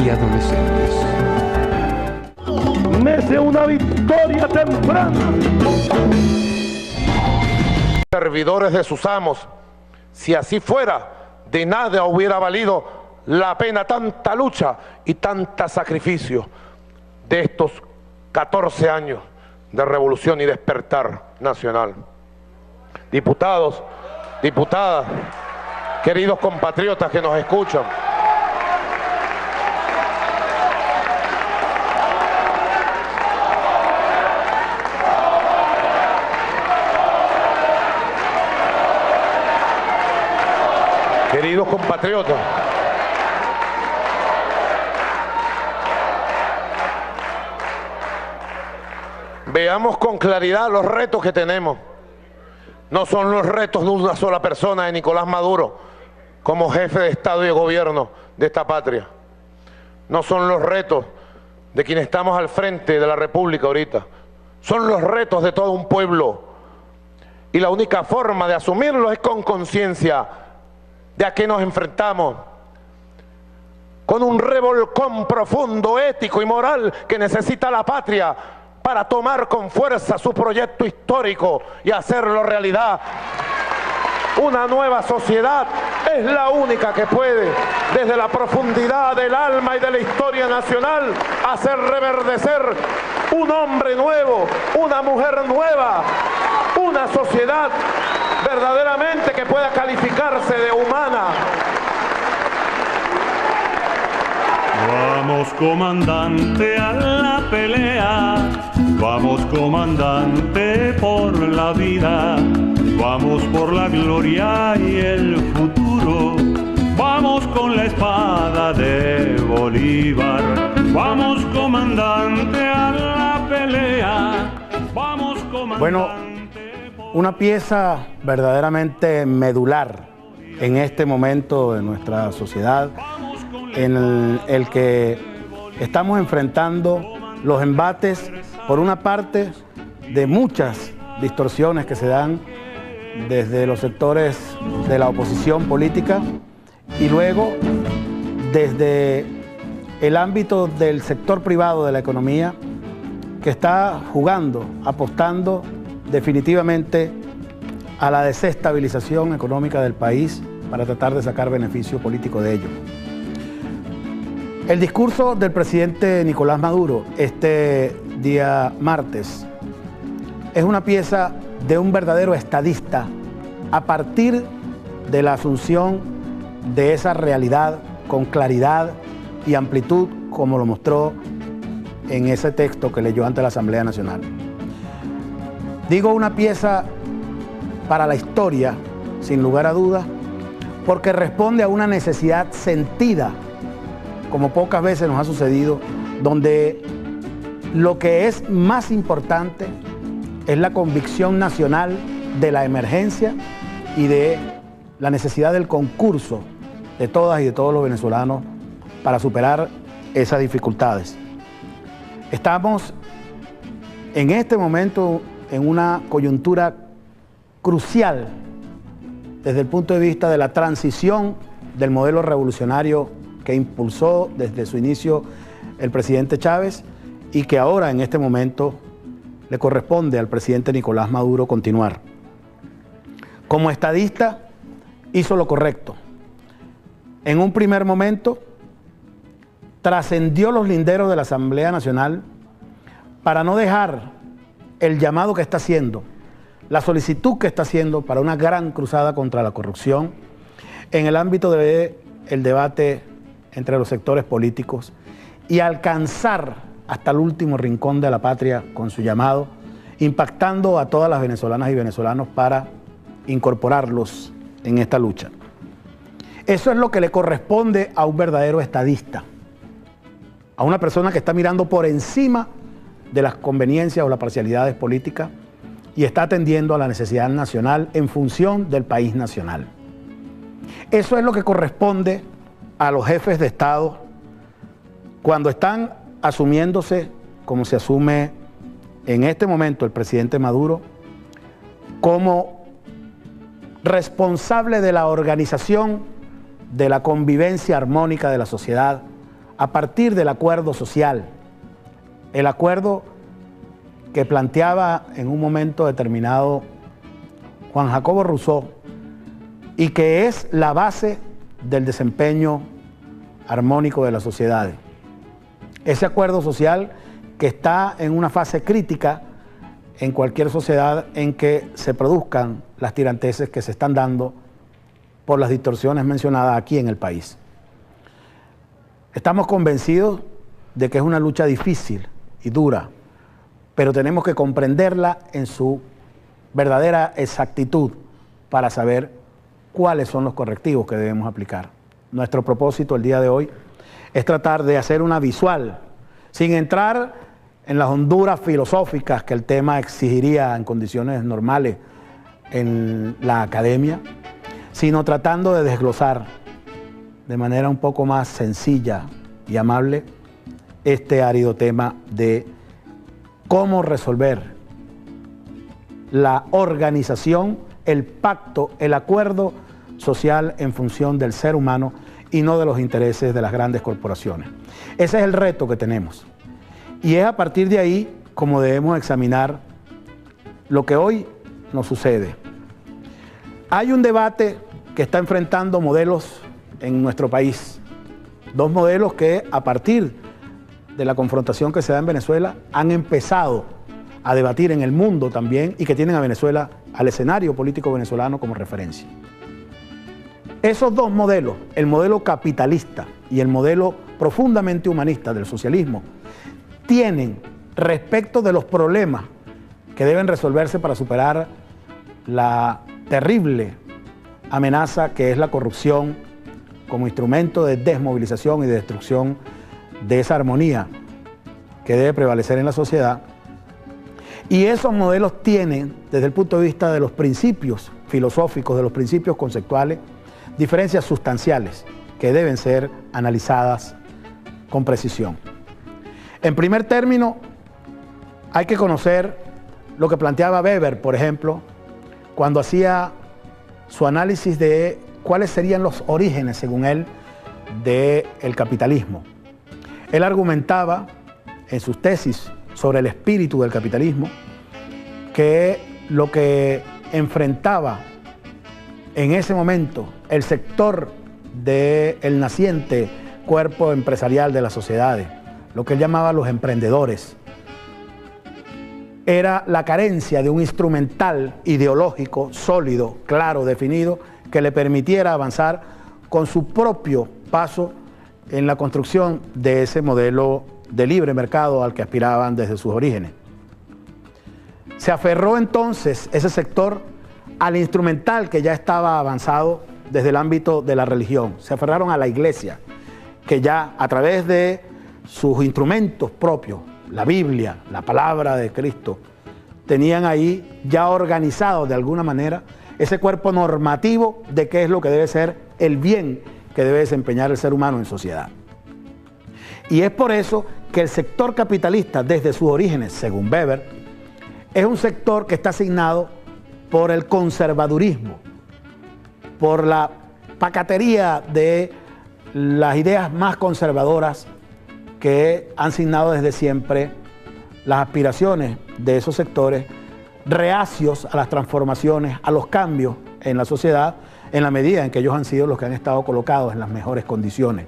y adolescentes. Mece una victoria temprana. Servidores de sus amos, si así fuera, de nada hubiera valido la pena tanta lucha y tanta sacrificio de estos 14 años de revolución y despertar nacional. Diputados, diputadas, queridos compatriotas que nos escuchan, queridos compatriotas, veamos con claridad los retos que tenemos. No son los retos de una sola persona, de Nicolás Maduro, como jefe de Estado y de gobierno de esta patria. No son los retos de quienes estamos al frente de la República ahorita. Son los retos de todo un pueblo. Y la única forma de asumirlos es con conciencia de a qué nos enfrentamos. Con un revolcón profundo, ético y moral que necesita la patria para tomar con fuerza su proyecto histórico y hacerlo realidad. Una nueva sociedad es la única que puede, desde la profundidad del alma y de la historia nacional, hacer reverdecer un hombre nuevo, una mujer nueva, una sociedad verdaderamente que pueda calificarse de humana. Vamos, comandante, a la pelea. Vamos, comandante, por la vida. Vamos por la gloria y el futuro. Vamos con la espada de Bolívar. Vamos, comandante, a la pelea. Vamos, comandante. Bueno, una pieza verdaderamente medular en este momento de nuestra sociedad, en el que estamos enfrentando los embates, por una parte, de muchas distorsiones que se dan desde los sectores de la oposición política y luego desde el ámbito del sector privado de la economía, que está jugando, apostando definitivamente a la desestabilización económica del país para tratar de sacar beneficio político de ello. El discurso del presidente Nicolás Maduro este día martes es una pieza de un verdadero estadista a partir de la asunción de esa realidad con claridad y amplitud, como lo mostró en ese texto que leyó ante la Asamblea Nacional. Digo una pieza para la historia, sin lugar a dudas, porque responde a una necesidad sentida, como pocas veces nos ha sucedido, donde lo que es más importante es la convicción nacional de la emergencia y de la necesidad del concurso de todas y de todos los venezolanos para superar esas dificultades. Estamos en este momento en una coyuntura crucial desde el punto de vista de la transición del modelo revolucionario que impulsó desde su inicio el presidente Chávez y que ahora en este momento le corresponde al presidente Nicolás Maduro continuar. Como estadista hizo lo correcto. En un primer momento trascendió los linderos de la Asamblea Nacional para no dejar el llamado que está haciendo, la solicitud que está haciendo para una gran cruzada contra la corrupción en el ámbito del debate entre los sectores políticos y alcanzar hasta el último rincón de la patria con su llamado, impactando a todas las venezolanas y venezolanos para incorporarlos en esta lucha. Eso es lo que le corresponde a un verdadero estadista, a una persona que está mirando por encima de las conveniencias o las parcialidades políticas y está atendiendo a la necesidad nacional en función del país nacional. Eso es lo que corresponde a los jefes de Estado cuando están asumiéndose, como se asume en este momento el presidente Maduro, como responsable de la organización de la convivencia armónica de la sociedad a partir del acuerdo social, el acuerdo que planteaba en un momento determinado Juan Jacobo Rousseau y que es la base del desempeño armónico de las sociedades. Ese acuerdo social que está en una fase crítica en cualquier sociedad en que se produzcan las tiranteses que se están dando por las distorsiones mencionadas aquí en el país. Estamos convencidos de que es una lucha difícil y dura, pero tenemos que comprenderla en su verdadera exactitud para saber cuáles son los correctivos que debemos aplicar. Nuestro propósito el día de hoy es tratar de hacer una visual, sin entrar en las honduras filosóficas que el tema exigiría en condiciones normales en la academia, sino tratando de desglosar de manera un poco más sencilla y amable este árido tema de cómo resolver la organización, el pacto, el acuerdo social en función del ser humano y no de los intereses de las grandes corporaciones. Ese es el reto que tenemos. Y es a partir de ahí como debemos examinar lo que hoy nos sucede. Hay un debate que está enfrentando modelos en nuestro país. Dos modelos que a partir de la confrontación que se da en Venezuela han empezado a debatir en el mundo también y que tienen a Venezuela, al escenario político venezolano como referencia. Esos dos modelos, el modelo capitalista y el modelo profundamente humanista del socialismo, tienen respecto de los problemas que deben resolverse para superar la terrible amenaza que es la corrupción como instrumento de desmovilización y de destrucción de esa armonía que debe prevalecer en la sociedad. Y esos modelos tienen, desde el punto de vista de los principios filosóficos, de los principios conceptuales, diferencias sustanciales que deben ser analizadas con precisión. En primer término, hay que conocer lo que planteaba Weber, por ejemplo, cuando hacía su análisis de cuáles serían los orígenes, según él, del capitalismo. Él argumentaba en sus tesis sobre el espíritu del capitalismo que lo que enfrentaba en ese momento el sector del naciente cuerpo empresarial de las sociedades, lo que él llamaba los emprendedores, era la carencia de un instrumental ideológico sólido, claro, definido, que le permitiera avanzar con su propio paso en la construcción de ese modelo de libre mercado al que aspiraban desde sus orígenes. Se aferró entonces ese sector al instrumental que ya estaba avanzado desde el ámbito de la religión. Se aferraron a la iglesia, que ya a través de sus instrumentos propios, la Biblia, la palabra de Cristo, tenían ahí ya organizado de alguna manera ese cuerpo normativo de qué es lo que debe ser el bien que debe desempeñar el ser humano en sociedad. Y es por eso que el sector capitalista, desde sus orígenes, según Weber, es un sector que está asignado por el conservadurismo, por la pacatería de las ideas más conservadoras que han asignado desde siempre las aspiraciones de esos sectores reacios a las transformaciones, a los cambios en la sociedad, en la medida en que ellos han sido los que han estado colocados en las mejores condiciones,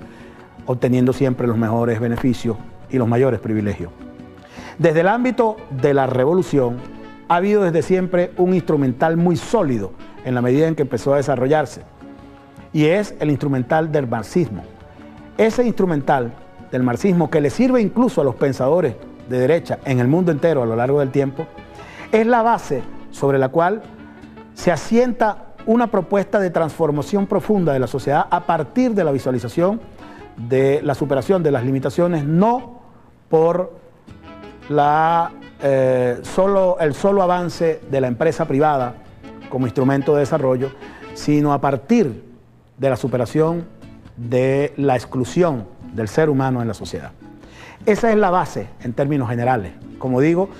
obteniendo siempre los mejores beneficios y los mayores privilegios. Desde el ámbito de la revolución ha habido desde siempre un instrumental muy sólido en la medida en que empezó a desarrollarse, y es el instrumental del marxismo. Ese instrumental del marxismo, que le sirve incluso a los pensadores de derecha en el mundo entero a lo largo del tiempo, es la base sobre la cual se asienta una propuesta de transformación profunda de la sociedad a partir de la visualización de la superación de las limitaciones, no por el solo avance de la empresa privada como instrumento de desarrollo, sino a partir de la superación de la exclusión del ser humano en la sociedad. Esa es la base en términos generales. Como digo,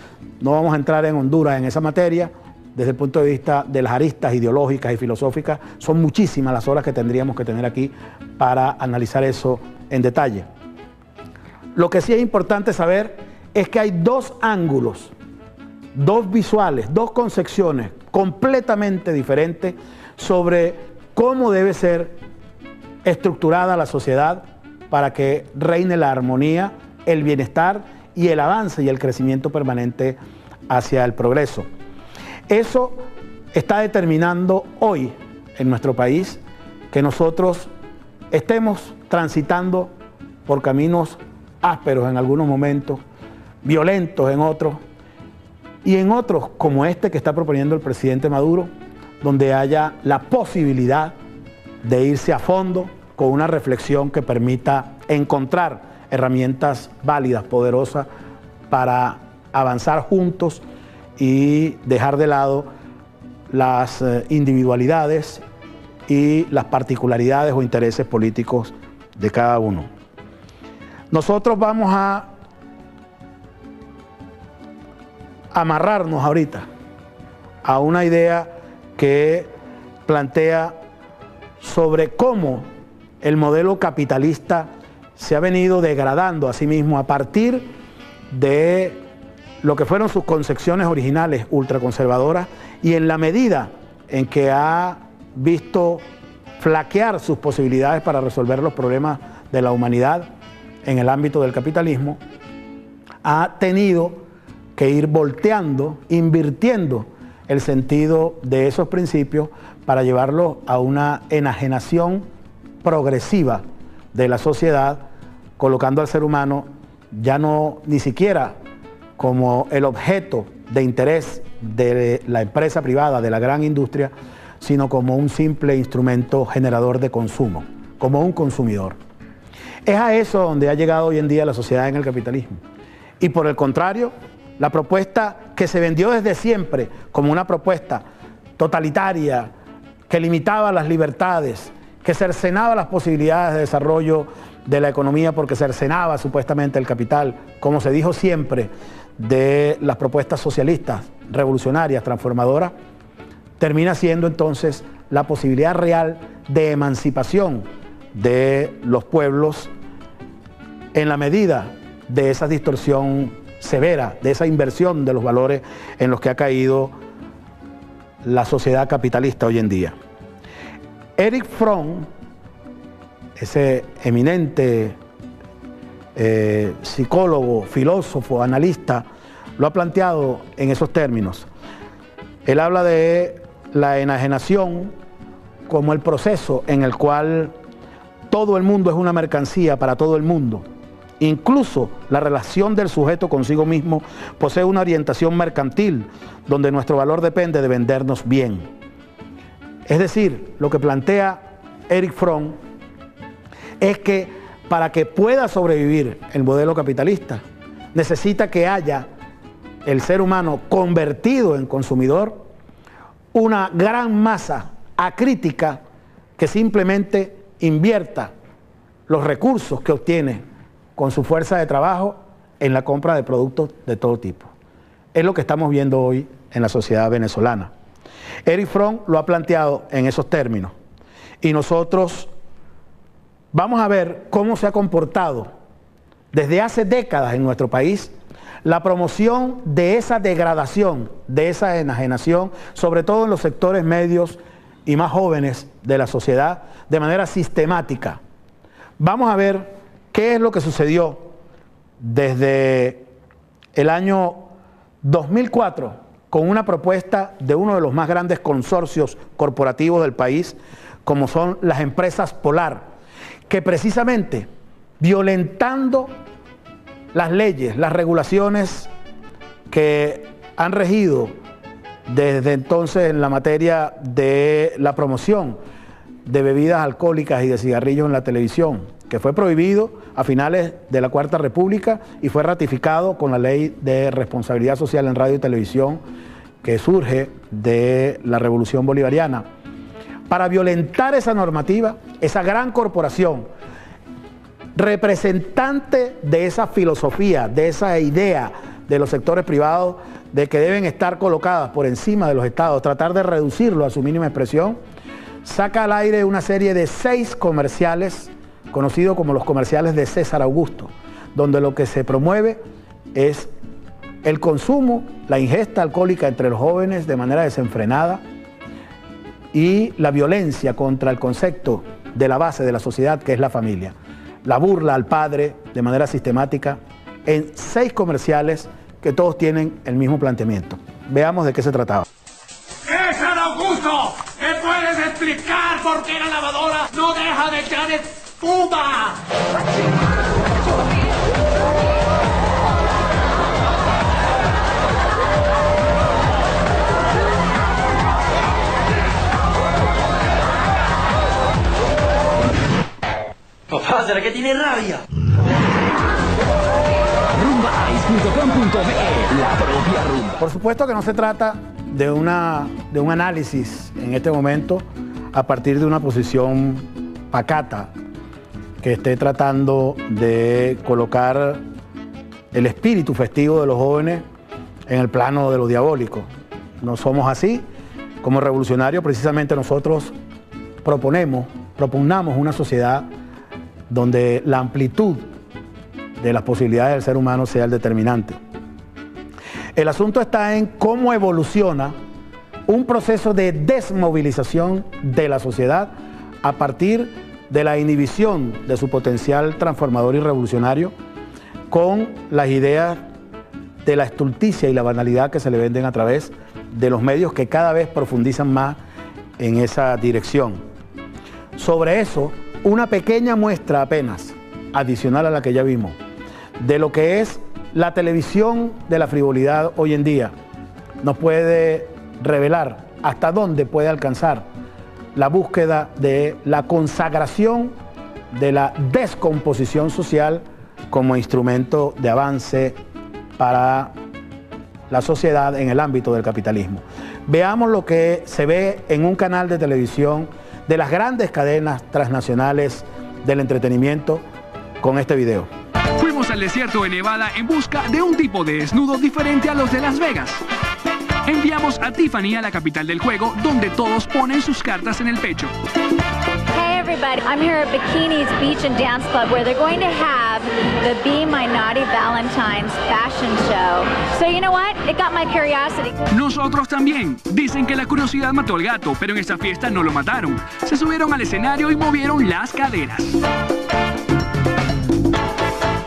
no vamos a entrar en Honduras en esa materia. Desde el punto de vista de las aristas ideológicas y filosóficas, son muchísimas las horas que tendríamos que tener aquí para analizar eso en detalle. Lo que sí es importante saber es que hay dos ángulos, dos visuales, dos concepciones completamente diferentes sobre cómo debe ser estructurada la sociedad para que reine la armonía, el bienestar y el avance y el crecimiento permanente hacia el progreso. Eso está determinando hoy en nuestro país que nosotros estemos transitando por caminos ásperos en algunos momentos, violentos en otros, y en otros como este que está proponiendo el presidente Maduro, donde haya la posibilidad de irse a fondo con una reflexión que permita encontrar herramientas válidas, poderosas, para avanzar juntos y dejar de lado las individualidades y las particularidades o intereses políticos de cada uno. Nosotros vamos a amarrarnos ahorita a una idea que plantea sobre cómo el modelo capitalista se ha venido degradando a sí mismo a partir de lo que fueron sus concepciones originales ultraconservadoras y en la medida en que ha visto flaquear sus posibilidades para resolver los problemas de la humanidad en el ámbito del capitalismo, ha tenido que ir volteando, invirtiendo el sentido de esos principios para llevarlo a una enajenación progresiva de la sociedad, colocando al ser humano ya no ni siquiera como el objeto de interés de la empresa privada, de la gran industria, sino como un simple instrumento generador de consumo, como un consumidor. Es a eso donde ha llegado hoy en día la sociedad en el capitalismo. Y por el contrario, la propuesta que se vendió desde siempre como una propuesta totalitaria, que limitaba las libertades, que cercenaba las posibilidades de desarrollo de la economía porque cercenaba supuestamente el capital, como se dijo siempre de las propuestas socialistas, revolucionarias, transformadoras, termina siendo entonces la posibilidad real de emancipación de los pueblos en la medida de esa distorsión severa, de esa inversión de los valores en los que ha caído la sociedad capitalista hoy en día. Erich Fromm, ese eminente psicólogo, filósofo, analista, lo ha planteado en esos términos. Él habla de la enajenación como el proceso en el cual todo el mundo es una mercancía para todo el mundo. Incluso la relación del sujeto consigo mismo posee una orientación mercantil, donde nuestro valor depende de vendernos bien. Es decir, lo que plantea Erich Fromm es que para que pueda sobrevivir el modelo capitalista, necesita que haya el ser humano convertido en consumidor, una gran masa acrítica que simplemente invierta los recursos que obtiene con su fuerza de trabajo en la compra de productos de todo tipo. Es lo que estamos viendo hoy en la sociedad venezolana. Erich Fromm lo ha planteado en esos términos y nosotros vamos a ver cómo se ha comportado desde hace décadas en nuestro país la promoción de esa degradación, de esa enajenación, sobre todo en los sectores medios y más jóvenes de la sociedad, de manera sistemática. Vamos a ver qué es lo que sucedió desde el año 2004 con una propuesta de uno de los más grandes consorcios corporativos del país, como son las empresas Polar, que precisamente violentando las leyes, las regulaciones que han regido desde entonces en la materia de la promoción de bebidas alcohólicas y de cigarrillos en la televisión, que fue prohibido a finales de la Cuarta República y fue ratificado con la Ley de Responsabilidad Social en Radio y Televisión, que surge de la Revolución Bolivariana. Para violentar esa normativa, esa gran corporación, representante de esa filosofía, de esa idea de los sectores privados, de que deben estar colocadas por encima de los estados, tratar de reducirlo a su mínima expresión, saca al aire una serie de 6 comerciales, conocidos como los comerciales de César Augusto, donde lo que se promueve es el consumo, la ingesta alcohólica entre los jóvenes de manera desenfrenada y la violencia contra el concepto de la base de la sociedad, que es la familia. La burla al padre de manera sistemática en 6 comerciales que todos tienen el mismo planteamiento. Veamos de qué se trataba. ¡Es San Augusto! ¿Me puedes explicar por qué la lavadora no deja de echar espuma? Papá, ¿será que tiene rabia? Rumbaice.com.be, la propia rumba. Por supuesto que no se trata de un análisis en este momento a partir de una posición pacata que esté tratando de colocar el espíritu festivo de los jóvenes en el plano de lo diabólico. No somos así. Como revolucionarios, precisamente nosotros propugnamos una sociedad donde la amplitud de las posibilidades del ser humano sea el determinante. El asunto está en cómo evoluciona un proceso de desmovilización de la sociedad a partir de la inhibición de su potencial transformador y revolucionario con las ideas de la estulticia y la banalidad que se le venden a través de los medios que cada vez profundizan más en esa dirección. Sobre eso, una pequeña muestra apenas, adicional a la que ya vimos, de lo que es la televisión de la frivolidad hoy en día, nos puede revelar hasta dónde puede alcanzar la búsqueda de la consagración de la descomposición social como instrumento de avance para la sociedad en el ámbito del capitalismo. Veamos lo que se ve en un canal de televisión de las grandes cadenas transnacionales del entretenimiento con este video. Fuimos al desierto de Nevada en busca de un tipo de desnudo diferente a los de Las Vegas. Enviamos a Tiffany a la capital del juego, donde todos ponen sus cartas en el pecho. Hey everybody, I'm here at Bikini's Beach and Dance Club where they're going to have the Be My Naughty Valentine's fashion show. So you know what? It got my curiosity. Nosotros también. Dicen que la curiosidad mató al gato, pero en esta fiesta no lo mataron. Se subieron al escenario y movieron las caderas.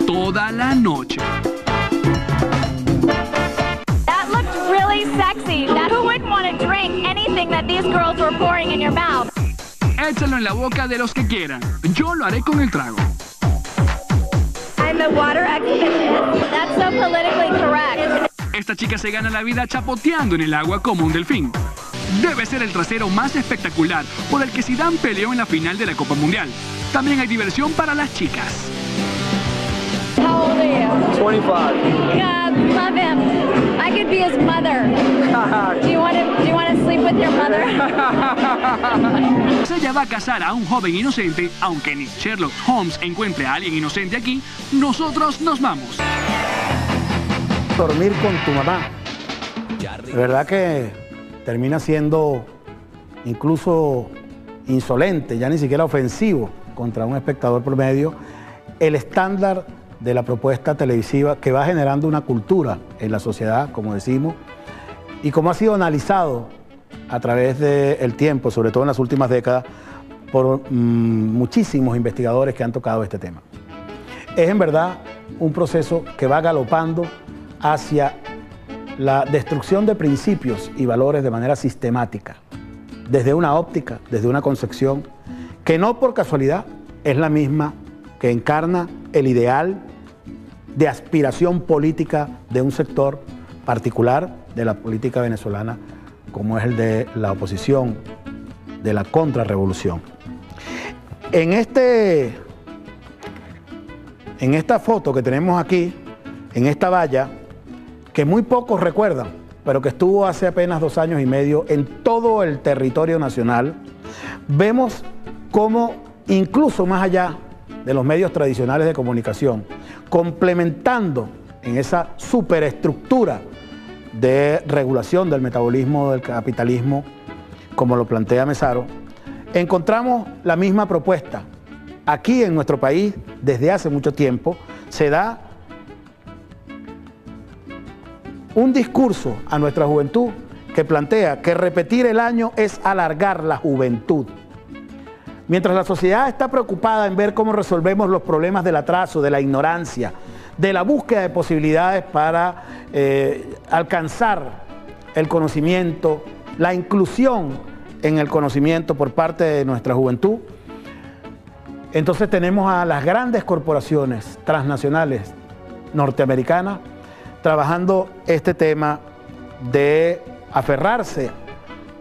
Toda la noche. That looked really sexy. Who wouldn't want to drink anything that these girls were pouring in your mouth? Échalo en la boca de los que quieran. Yo lo haré con el trago. I'm the water exhibitionist. That's so politically correct. Esta chica se gana la vida chapoteando en el agua como un delfín. Debe ser el trasero más espectacular por el que Zidane peleó en la final de la Copa Mundial. También hay diversión para las chicas. How old are you? 25. God, love him. I could be his mother. Do you want to sleep with your mother? Ella va a casar a un joven inocente, aunque ni Sherlock Holmes encuentre a alguien inocente aquí, nosotros nos vamos. Dormir con tu mamá. De verdad que termina siendo incluso insolente, ya ni siquiera ofensivo contra un espectador promedio, el estándar de la propuesta televisiva que va generando una cultura en la sociedad, como decimos, y como ha sido analizado a través del tiempo, sobre todo en las últimas décadas, por muchísimos investigadores que han tocado este tema. Es en verdad un proceso que va galopando hacia la destrucción de principios y valores de manera sistemática, desde una óptica, desde una concepción, que no por casualidad es la misma que encarna el ideal de aspiración política de un sector particular de la política venezolana, como es el de la oposición, de la contrarrevolución. En esta foto que tenemos aquí, en esta valla, que muy pocos recuerdan, pero que estuvo hace apenas 2 años y medio en todo el territorio nacional, vemos cómo incluso más allá de los medios tradicionales de comunicación, complementando en esa superestructura de regulación del metabolismo del capitalismo, como lo plantea Mesaro, encontramos la misma propuesta. Aquí en nuestro país, desde hace mucho tiempo, se da un discurso a nuestra juventud que plantea que repetir el año es alargar la juventud. Mientras la sociedad está preocupada en ver cómo resolvemos los problemas del atraso, de la ignorancia, de la búsqueda de posibilidades para alcanzar el conocimiento, la inclusión en el conocimiento por parte de nuestra juventud, entonces tenemos a las grandes corporaciones transnacionales norteamericanas trabajando este tema de aferrarse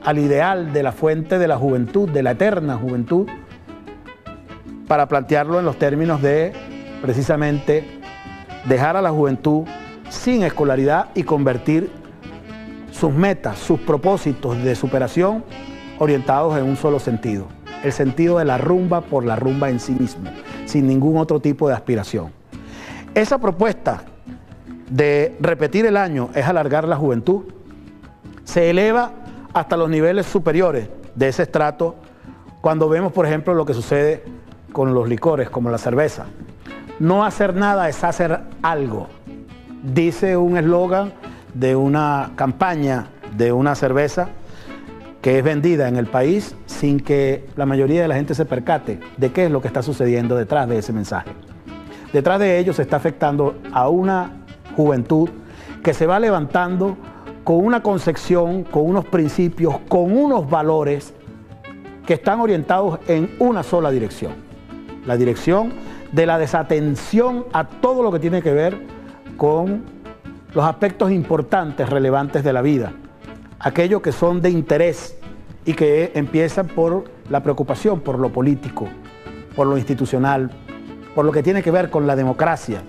al ideal de la fuente de la juventud, de la eterna juventud, para plantearlo en los términos de precisamente dejar a la juventud sin escolaridad y convertir sus metas, sus propósitos de superación orientados en un solo sentido, el sentido de la rumba por la rumba en sí mismo, sin ningún otro tipo de aspiración. Esa propuesta de repetir el año es alargar la juventud, se eleva hasta los niveles superiores de ese estrato cuando vemos, por ejemplo, lo que sucede con los licores, como la cerveza. No hacer nada es hacer algo, dice un eslogan de una campaña de una cerveza que es vendida en el país sin que la mayoría de la gente se percate de qué es lo que está sucediendo detrás de ese mensaje. Detrás de ello se está afectando a una juventud que se va levantando con una concepción, con unos principios, con unos valores que están orientados en una sola dirección. La dirección de la desatención a todo lo que tiene que ver con los aspectos importantes, relevantes de la vida, aquellos que son de interés y que empiezan por la preocupación por lo político, por lo institucional, por lo que tiene que ver con la democracia,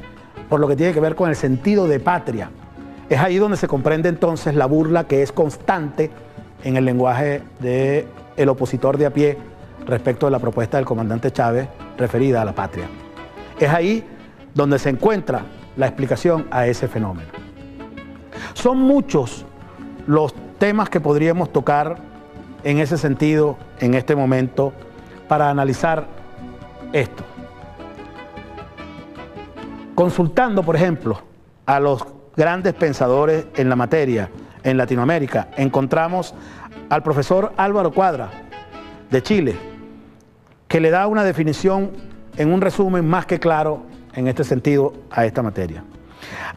por lo que tiene que ver con el sentido de patria. Es ahí donde se comprende entonces la burla que es constante en el lenguaje del opositor de a pie respecto de la propuesta del comandante Chávez referida a la patria. Es ahí donde se encuentra la explicación a ese fenómeno. Son muchos los temas que podríamos tocar en ese sentido en este momento para analizar esto. Consultando, por ejemplo, a los grandes pensadores en la materia en Latinoamérica, encontramos al profesor Álvaro Cuadra de Chile, que le da una definición en un resumen más que claro en este sentido a esta materia.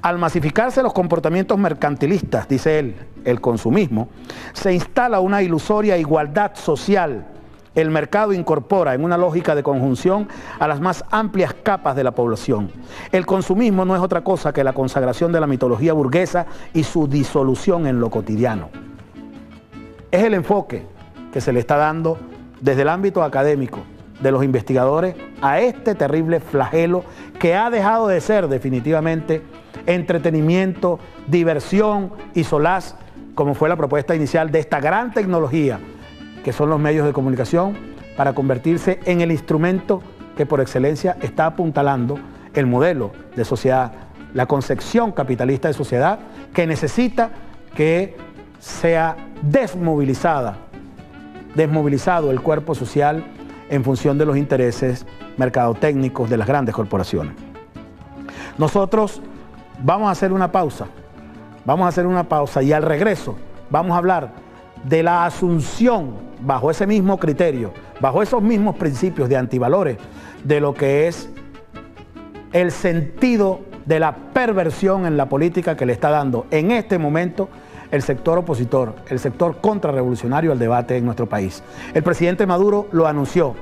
Al masificarse los comportamientos mercantilistas, dice él, el consumismo, se instala una ilusoria igualdad social. El mercado incorpora en una lógica de conjunción a las más amplias capas de la población. El consumismo no es otra cosa que la consagración de la mitología burguesa y su disolución en lo cotidiano. Es el enfoque que se le está dando desde el ámbito académico de los investigadores a este terrible flagelo que ha dejado de ser definitivamente entretenimiento, diversión y solaz, como fue la propuesta inicial de esta gran tecnología que son los medios de comunicación, para convertirse en el instrumento que por excelencia está apuntalando el modelo de sociedad, la concepción capitalista de sociedad que necesita que sea desmovilizado el cuerpo social en función de los intereses mercadotécnicos de las grandes corporaciones. Nosotros vamos a hacer una pausa y al regreso vamos a hablar de la asunción bajo ese mismo criterio, bajo esos mismos principios de antivalores, de lo que es el sentido de la perversión en la política que le está dando en este momento el sector opositor, el sector contrarrevolucionario al debate en nuestro país. El presidente Maduro lo anunció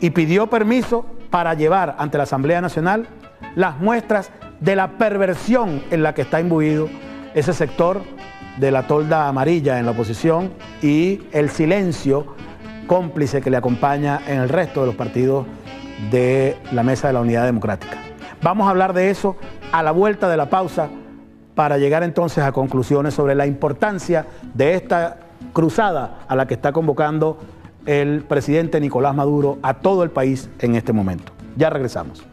y pidió permiso para llevar ante la Asamblea Nacional las muestras de la perversión en la que está imbuido ese sector de la tolda amarilla en la oposición y el silencio cómplice que le acompaña en el resto de los partidos de la Mesa de la Unidad Democrática. Vamos a hablar de eso a la vuelta de la pausa para llegar entonces a conclusiones sobre la importancia de esta cruzada a la que está convocando el presidente Nicolás Maduro a todo el país en este momento. Ya regresamos.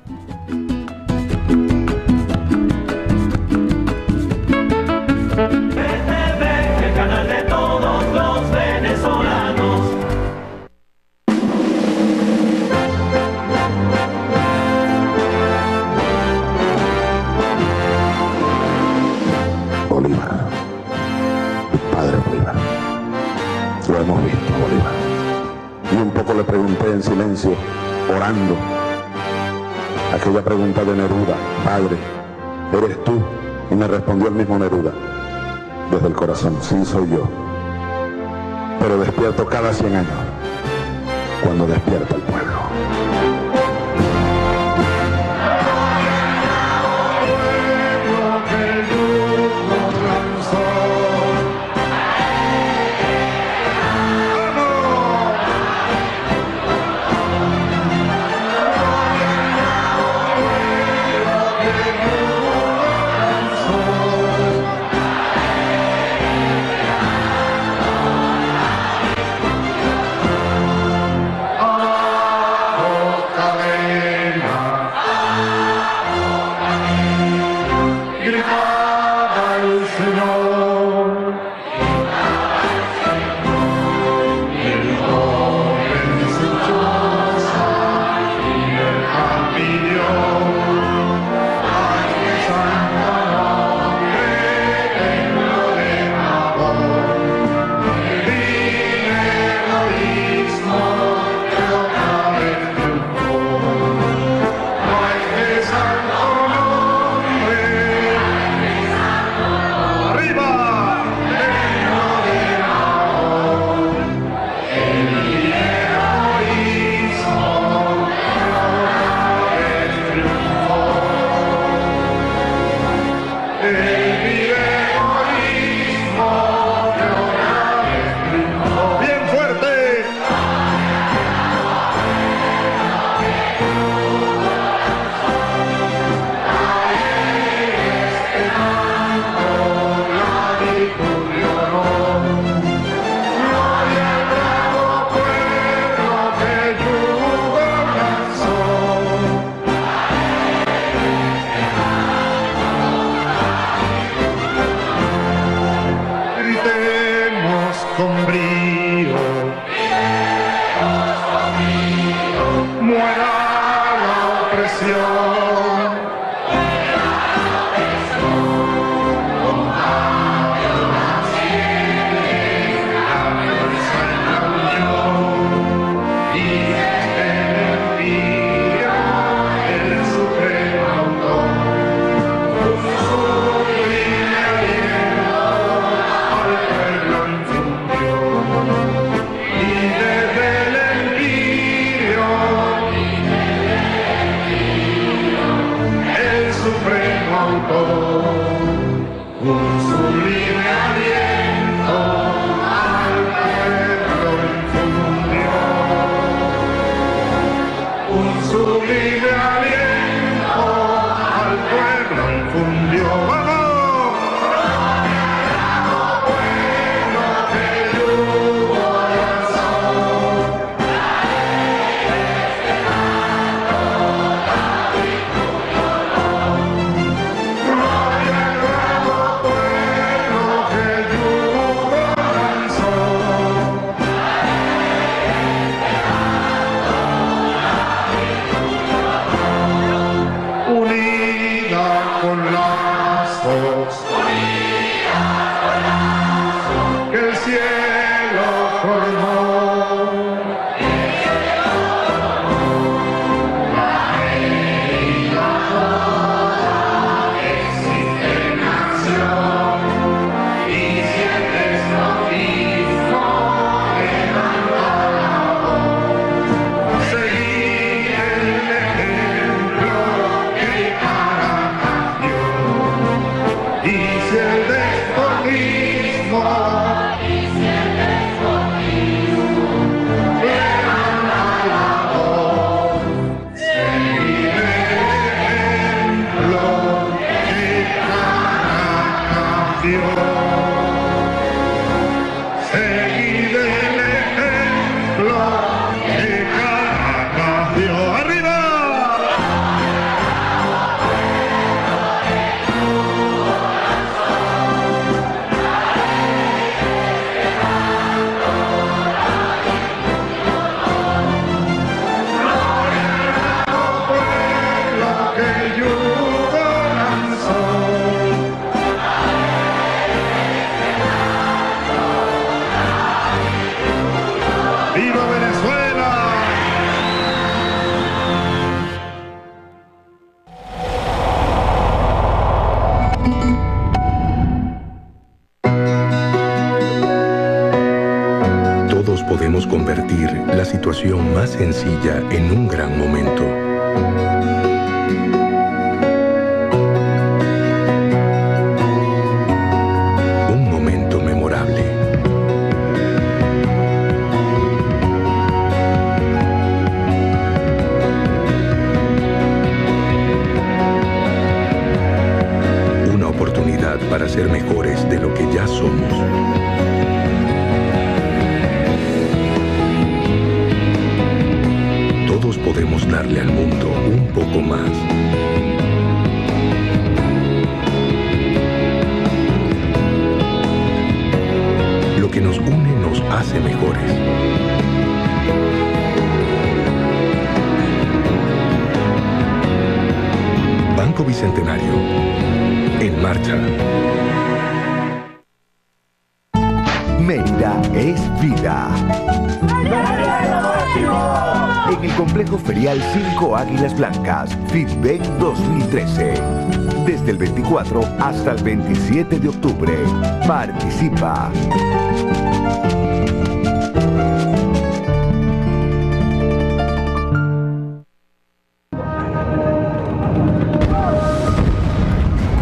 El canal de todos los venezolanos. en silencio, orando. Aquella pregunta de Neruda: Padre, ¿eres tú? Y me respondió el mismo Neruda, desde el corazón: sí, soy yo. Pero despierto cada 100 años, cuando despierta el pueblo. Y convertir la situación más sencilla en un gran momento. Un momento memorable. Una oportunidad para ser mejores de lo que ya somos. Todos podemos darle al mundo un poco más. Lo que nos une nos hace mejores. Banco Bicentenario. En marcha. Mérida es vida. En el complejo ferial 5 Águilas Blancas, FITBEC 2013. Desde el 24 hasta el 27 de octubre. Participa.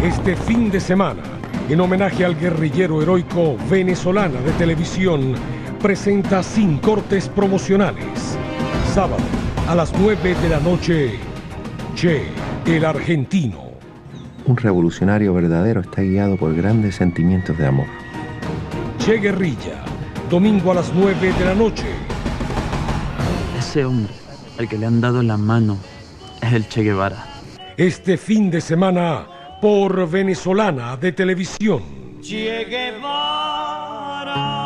Este fin de semana, en homenaje al guerrillero heroico Venezolana de Televisión, presenta Sin Cortes Promocionales. Sábado a las 9 de la noche, Che, el argentino. Un revolucionario verdadero está guiado por grandes sentimientos de amor. Che Guerrilla, domingo a las 9 de la noche. Ese hombre, al que le han dado la mano, es el Che Guevara. Este fin de semana, por Venezolana de Televisión. Che Guevara.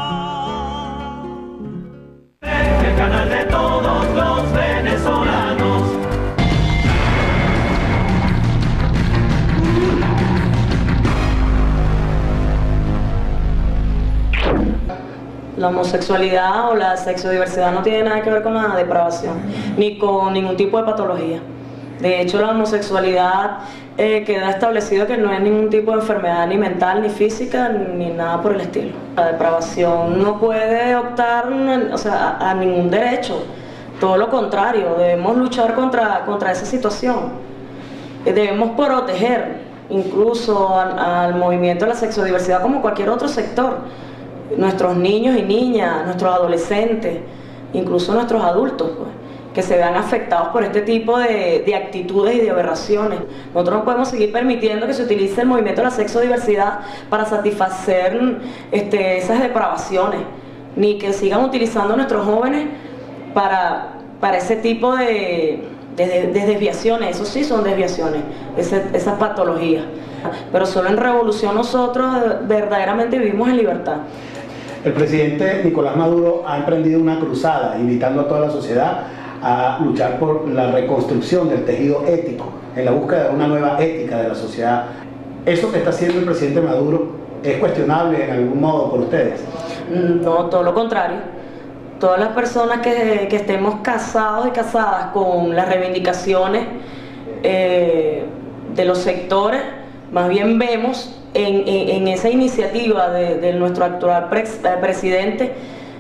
El canal de todos los venezolanos. La homosexualidad o la sexodiversidad no tiene nada que ver con la depravación, ni con ningún tipo de patología. De hecho, la homosexualidad queda establecido que no es ningún tipo de enfermedad ni mental, ni física, ni nada por el estilo. La depravación no puede optar a ningún derecho. Todo lo contrario, debemos luchar contra esa situación. Debemos proteger incluso al movimiento de la sexodiversidad como cualquier otro sector. Nuestros niños y niñas, nuestros adolescentes, incluso nuestros adultos, pues, que se vean afectados por este tipo de actitudes y de aberraciones. Nosotros no podemos seguir permitiendo que se utilice el movimiento de la sexodiversidad para satisfacer esas depravaciones, ni que sigan utilizando a nuestros jóvenes para ese tipo de desviaciones. Eso sí son desviaciones, esas patologías. Pero solo en revolución nosotros verdaderamente vivimos en libertad. El presidente Nicolás Maduro ha emprendido una cruzada invitando a toda la sociedad a luchar por la reconstrucción del tejido ético, en la búsqueda de una nueva ética de la sociedad. ¿Eso que está haciendo el presidente Maduro es cuestionable en algún modo por ustedes? No, todo lo contrario. Todas las personas que estemos casados y casadas con las reivindicaciones de los sectores, más bien vemos en esa iniciativa de nuestro actual presidente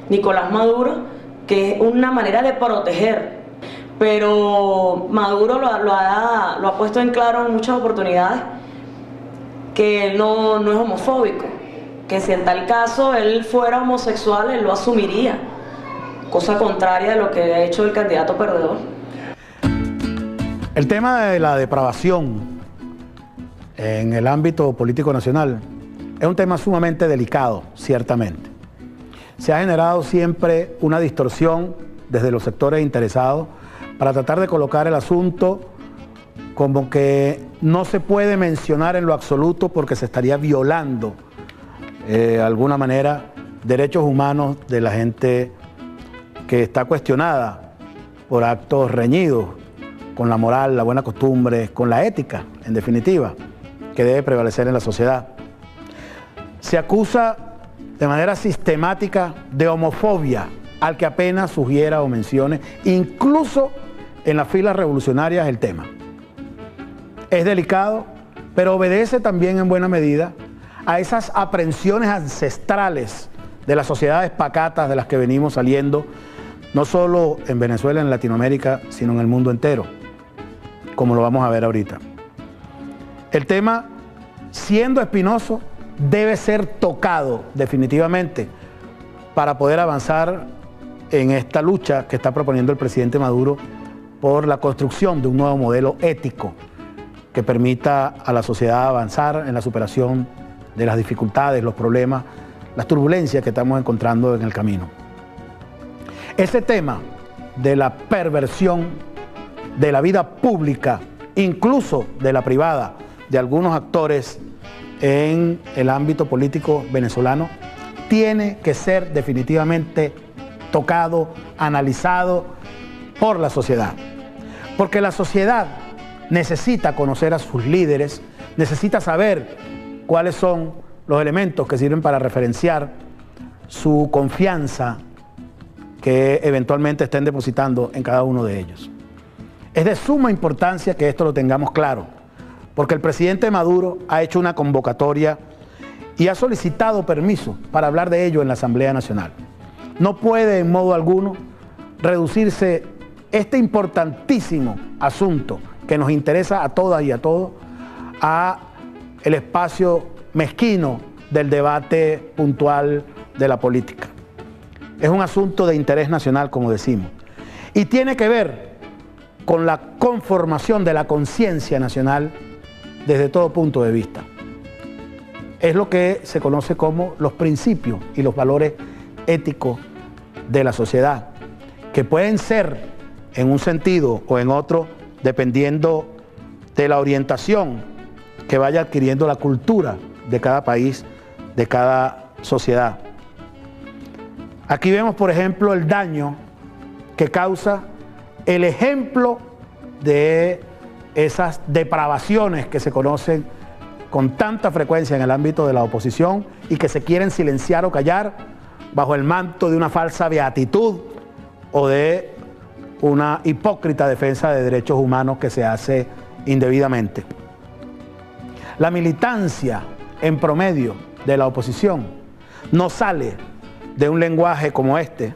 Nicolás Maduro, que es una manera de proteger. Pero Maduro lo ha puesto en claro en muchas oportunidades, que él no es homofóbico, que si en tal caso él fuera homosexual, él lo asumiría, cosa contraria de lo que ha hecho el candidato perdedor. El tema de la depravación en el ámbito político nacional es un tema sumamente delicado, ciertamente. Se ha generado siempre una distorsión desde los sectores interesados para tratar de colocar el asunto como que no se puede mencionar en lo absoluto porque se estaría violando de alguna manera derechos humanos de la gente que está cuestionada por actos reñidos con la moral, la buena costumbre, con la ética, en definitiva, que debe prevalecer en la sociedad. Se acusa de manera sistemática de homofobia al que apenas sugiera o mencione, incluso en las filas revolucionarias, el tema. Es delicado, pero obedece también en buena medida a esas aprensiones ancestrales de las sociedades pacatas de las que venimos saliendo, no solo en Venezuela, en Latinoamérica, sino en el mundo entero, como lo vamos a ver ahorita. El tema, siendo espinoso, debe ser tocado definitivamente para poder avanzar en esta lucha que está proponiendo el presidente Maduro por la construcción de un nuevo modelo ético que permita a la sociedad avanzar en la superación de las dificultades, los problemas, las turbulencias que estamos encontrando en el camino. Ese tema de la perversión de la vida pública, incluso de la privada, de algunos actores en el ámbito político venezolano, tiene que ser definitivamente tocado, analizado por la sociedad. Porque la sociedad necesita conocer a sus líderes, necesita saber cuáles son los elementos que sirven para referenciar su confianza que eventualmente estén depositando en cada uno de ellos. Es de suma importancia que esto lo tengamos claro, porque el presidente Maduro ha hecho una convocatoria y ha solicitado permiso para hablar de ello en la Asamblea Nacional. No puede en modo alguno reducirse este importantísimo asunto que nos interesa a todas y a todos a el espacio mezquino del debate puntual de la política. Es un asunto de interés nacional, como decimos, y tiene que ver con la conformación de la conciencia nacional desde todo punto de vista. Es lo que se conoce como los principios y los valores éticos de la sociedad, que pueden ser en un sentido o en otro, dependiendo de la orientación que vaya adquiriendo la cultura de cada país, de cada sociedad. Aquí vemos, por ejemplo, el daño que causa el ejemplo de esas depravaciones que se conocen con tanta frecuencia en el ámbito de la oposición y que se quieren silenciar o callar bajo el manto de una falsa beatitud o de una hipócrita defensa de derechos humanos que se hace indebidamente. La militancia en promedio de la oposición no sale de un lenguaje como este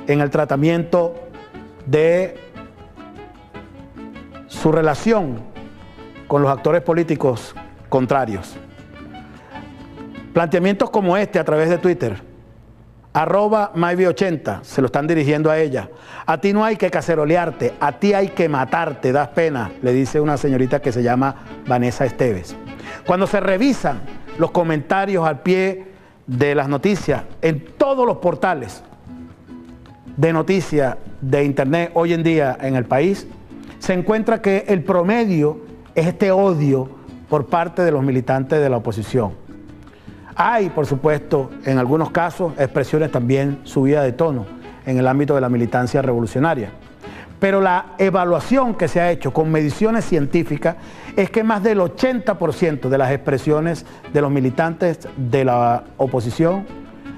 en el tratamiento de su relación con los actores políticos contrarios. Planteamientos como este a través de Twitter, @Maybe80, se lo están dirigiendo a ella. A ti no hay que cacerolearte, a ti hay que matarte, das pena, le dice una señorita que se llama Vanessa Esteves. Cuando se revisan los comentarios al pie de las noticias en todos los portales de noticias de internet hoy en día en el país, se encuentra que el promedio es este odio por parte de los militantes de la oposición. Hay, por supuesto, en algunos casos, expresiones también subidas de tono en el ámbito de la militancia revolucionaria. Pero la evaluación que se ha hecho con mediciones científicas es que más del 80% de las expresiones de los militantes de la oposición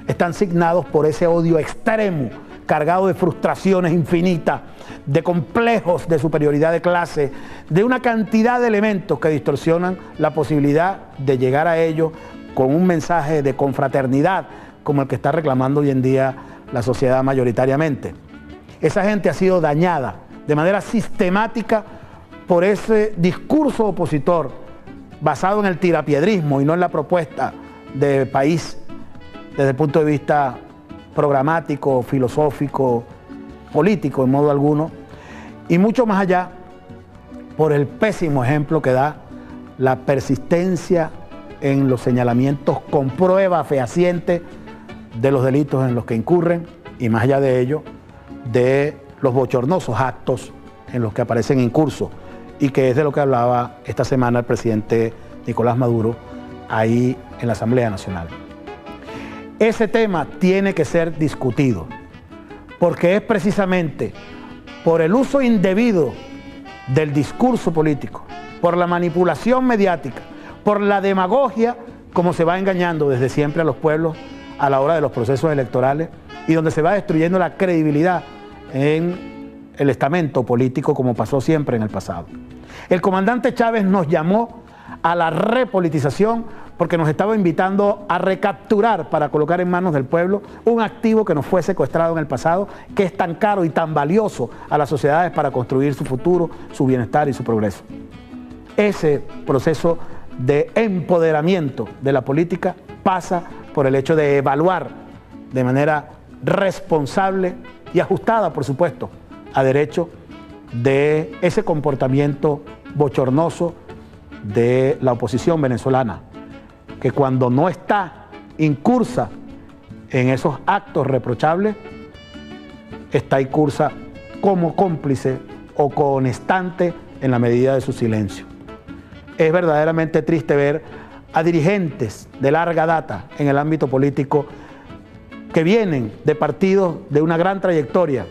están signados por ese odio extremo, cargado de frustraciones infinitas, de complejos de superioridad de clase, de una cantidad de elementos que distorsionan la posibilidad de llegar a ello con un mensaje de confraternidad como el que está reclamando hoy en día la sociedad mayoritariamente. Esa gente ha sido dañada de manera sistemática por ese discurso opositor basado en el tirapiedrismo y no en la propuesta de país desde el punto de vista programático, filosófico, político en modo alguno, y mucho más allá por el pésimo ejemplo que da la persistencia en los señalamientos con prueba fehaciente de los delitos en los que incurren y más allá de ello, de los bochornosos actos en los que aparecen incursos y que es de lo que hablaba esta semana el presidente Nicolás Maduro ahí en la Asamblea Nacional. Ese tema tiene que ser discutido porque es precisamente por el uso indebido del discurso político, por la manipulación mediática, por la demagogia, como se va engañando desde siempre a los pueblos a la hora de los procesos electorales y donde se va destruyendo la credibilidad en el estamento político como pasó siempre en el pasado. El comandante Chávez nos llamó a la repolitización porque nos estaba invitando a recapturar para colocar en manos del pueblo un activo que nos fue secuestrado en el pasado, que es tan caro y tan valioso a las sociedades para construir su futuro, su bienestar y su progreso. Ese proceso de empoderamiento de la política pasa por el hecho de evaluar de manera responsable y ajustada, por supuesto, a derecho de ese comportamiento bochornoso de la oposición venezolana, que cuando no está incursa en esos actos reprochables, está incursa como cómplice o constante en la medida de su silencio. Es verdaderamente triste ver a dirigentes de larga data en el ámbito político que vienen de partidos de una gran trayectoria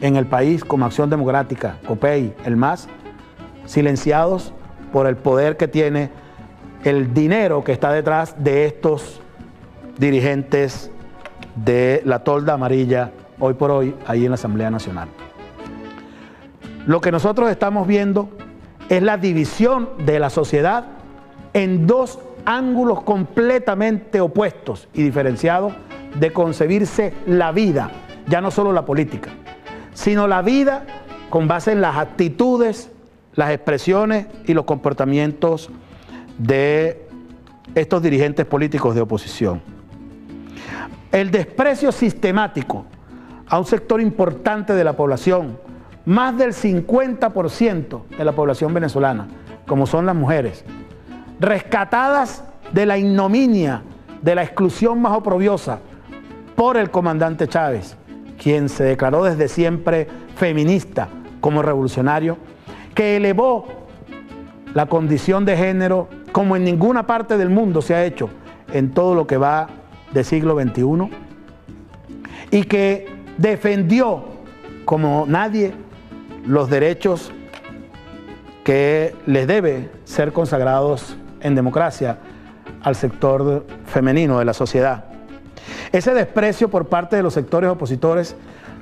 en el país, como Acción Democrática, COPEI, el MAS, silenciados por el poder que tiene el dinero que está detrás de estos dirigentes de la tolda amarilla, hoy por hoy, ahí en la Asamblea Nacional. Lo que nosotros estamos viendo es la división de la sociedad en dos ángulos completamente opuestos y diferenciados de concebirse la vida, ya no solo la política, sino la vida con base en las actitudes, las expresiones y los comportamientos de estos dirigentes políticos de oposición. El desprecio sistemático a un sector importante de la población, más del 50% de la población venezolana, como son las mujeres, rescatadas de la ignominia, de la exclusión más oprobiosa por el comandante Chávez, quien se declaró desde siempre feminista como revolucionario, que elevó la condición de género como en ninguna parte del mundo se ha hecho en todo lo que va de siglo XXI, y que defendió como nadie los derechos que les debe ser consagrados en democracia al sector femenino de la sociedad. Ese desprecio por parte de los sectores opositores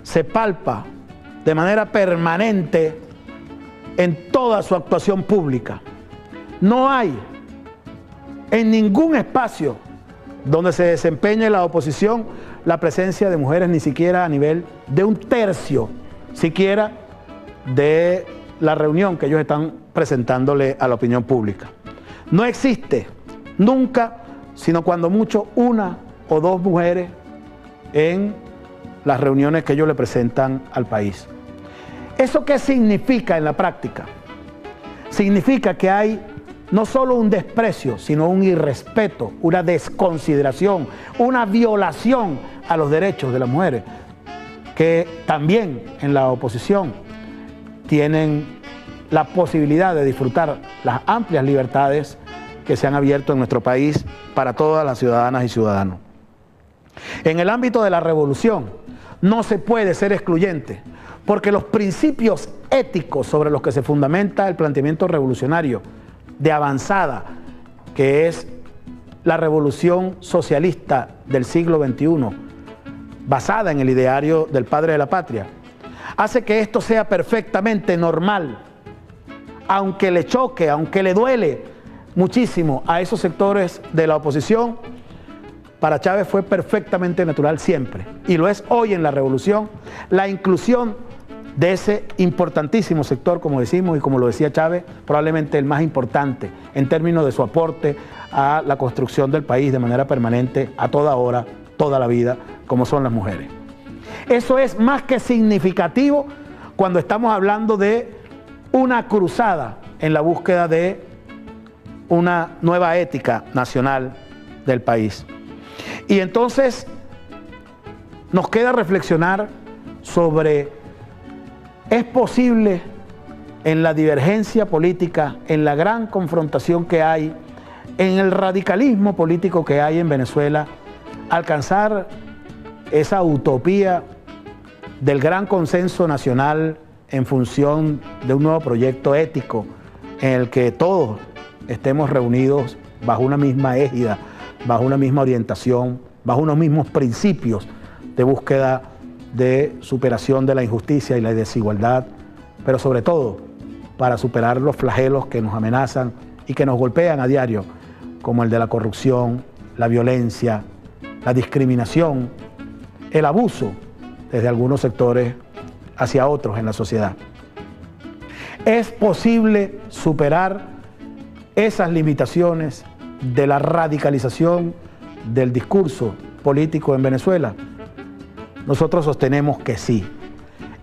se palpa de manera permanente en toda su actuación pública. No hay en ningún espacio donde se desempeñe la oposición la presencia de mujeres, ni siquiera a nivel de un tercio, siquiera de la reunión que ellos están presentándole a la opinión pública. No existe nunca, sino cuando mucho, una o dos mujeres en las reuniones que ellos le presentan al país. ¿Eso qué significa en la práctica? Significa que hay no solo un desprecio, sino un irrespeto, una desconsideración, una violación a los derechos de las mujeres, que también en la oposición tienen la posibilidad de disfrutar las amplias libertades que se han abierto en nuestro país para todas las ciudadanas y ciudadanos. En el ámbito de la revolución no se puede ser excluyente, porque los principios éticos sobre los que se fundamenta el planteamiento revolucionario de avanzada, que es la revolución socialista del siglo XXI, basada en el ideario del padre de la patria, hace que esto sea perfectamente normal, aunque le choque, aunque le duele muchísimo a esos sectores de la oposición. Para Chávez fue perfectamente natural siempre, y lo es hoy en la revolución, la inclusión de ese importantísimo sector, como decimos, y como lo decía Chávez, probablemente el más importante en términos de su aporte a la construcción del país de manera permanente, a toda hora, toda la vida, como son las mujeres. Eso es más que significativo cuando estamos hablando de una cruzada en la búsqueda de una nueva ética nacional del país. Y entonces nos queda reflexionar sobre: ¿es posible en la divergencia política, en la gran confrontación que hay, en el radicalismo político que hay en Venezuela, alcanzar esa utopía del gran consenso nacional en función de un nuevo proyecto ético en el que todos estemos reunidos bajo una misma égida, bajo una misma orientación, bajo unos mismos principios de búsqueda de superación de la injusticia y la desigualdad, pero sobre todo para superar los flagelos que nos amenazan y que nos golpean a diario como el de la corrupción, la violencia, la discriminación, el abuso desde algunos sectores hacia otros en la sociedad. Es posible superar esas limitaciones de la radicalización del discurso político en Venezuela. Nosotros sostenemos que sí.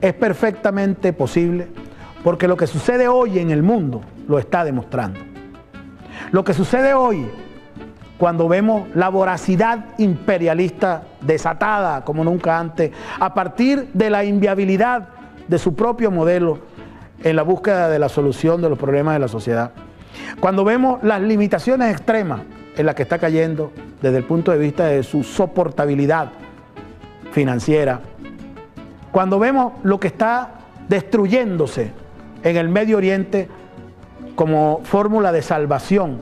Es perfectamente posible porque lo que sucede hoy en el mundo lo está demostrando. Lo que sucede hoy, cuando vemos la voracidad imperialista desatada como nunca antes, a partir de la inviabilidad de su propio modelo en la búsqueda de la solución de los problemas de la sociedad, cuando vemos las limitaciones extremas en las que está cayendo desde el punto de vista de su soportabilidad financiera, cuando vemos lo que está destruyéndose en el Medio Oriente como fórmula de salvación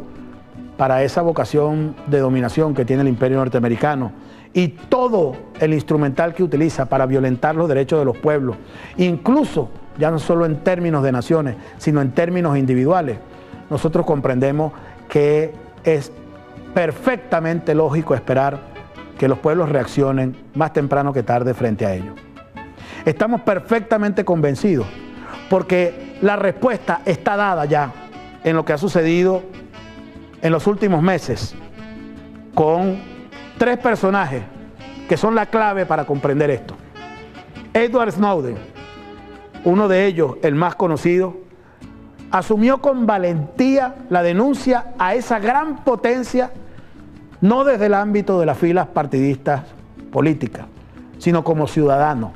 para esa vocación de dominación que tiene el imperio norteamericano y todo el instrumental que utiliza para violentar los derechos de los pueblos, incluso ya no solo en términos de naciones, sino en términos individuales, nosotros comprendemos que es perfectamente lógico esperar que los pueblos reaccionen más temprano que tarde frente a ello. Estamos perfectamente convencidos porque la respuesta está dada ya en lo que ha sucedido en los últimos meses con tres personajes que son la clave para comprender esto. Edward Snowden, uno de ellos, el más conocido, asumió con valentía la denuncia a esa gran potencia, no desde el ámbito de las filas partidistas políticas, sino como ciudadano.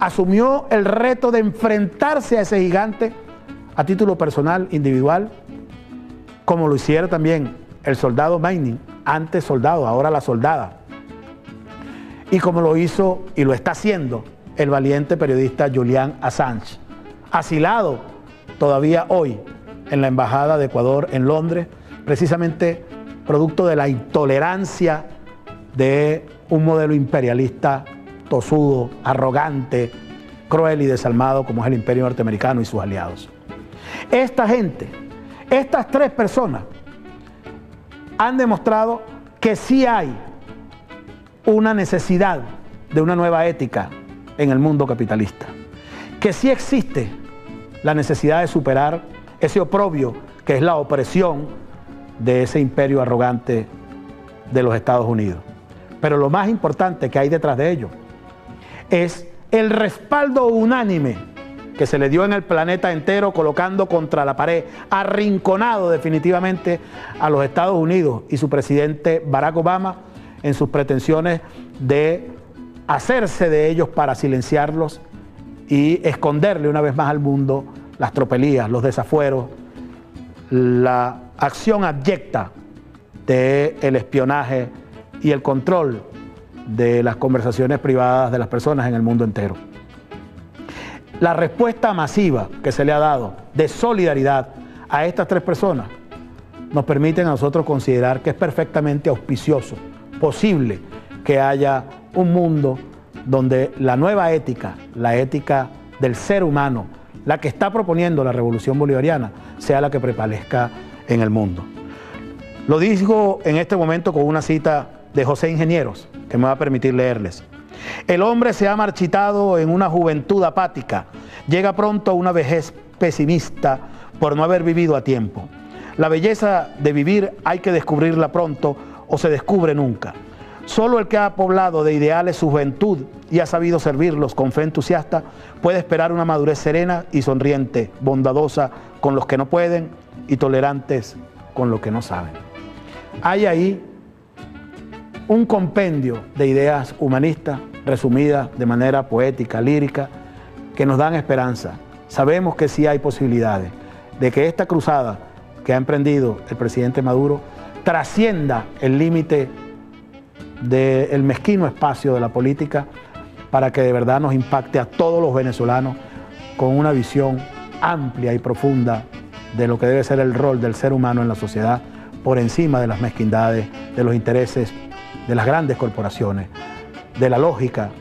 Asumió el reto de enfrentarse a ese gigante a título personal, individual, como lo hiciera también el soldado Manning, antes soldado, ahora la soldada, y como lo hizo y lo está haciendo el valiente periodista Julian Assange, asilado todavía hoy en la Embajada de Ecuador en Londres, precisamente producto de la intolerancia de un modelo imperialista tosudo, arrogante, cruel y desalmado como es el imperio norteamericano y sus aliados. Esta gente, estas tres personas han demostrado que sí hay una necesidad de una nueva ética en el mundo capitalista, que sí existe la necesidad de superar ese oprobio que es la opresión de ese imperio arrogante de los Estados Unidos. Pero lo más importante que hay detrás de ello es el respaldo unánime que se le dio en el planeta entero, colocando contra la pared, arrinconado definitivamente a los Estados Unidos y su presidente Barack Obama en sus pretensiones de hacerse de ellos para silenciarlos y esconderle una vez más al mundo las tropelías, los desafueros, la acción abyecta del espionaje y el control de las conversaciones privadas de las personas en el mundo entero. La respuesta masiva que se le ha dado de solidaridad a estas tres personas nos permite a nosotros considerar que es perfectamente auspicioso, posible que haya un mundo donde la nueva ética, la ética del ser humano, la que está proponiendo la revolución bolivariana, sea la que prevalezca en el mundo. Lo digo en este momento con una cita de José Ingenieros, que me va a permitir leerles. El hombre se ha marchitado en una juventud apática, llega pronto a una vejez pesimista por no haber vivido a tiempo. La belleza de vivir hay que descubrirla pronto o se descubre nunca. Solo el que ha poblado de ideales su juventud y ha sabido servirlos con fe entusiasta puede esperar una madurez serena y sonriente, bondadosa con los que no pueden y tolerantes con los que no saben. Hay ahí un compendio de ideas humanistas resumidas de manera poética, lírica, que nos dan esperanza. Sabemos que sí hay posibilidades de que esta cruzada que ha emprendido el presidente Maduro trascienda el límite del mezquino espacio de la política para que de verdad nos impacte a todos los venezolanos con una visión amplia y profunda de lo que debe ser el rol del ser humano en la sociedad por encima de las mezquindades, de los intereses de las grandes corporaciones, de la lógica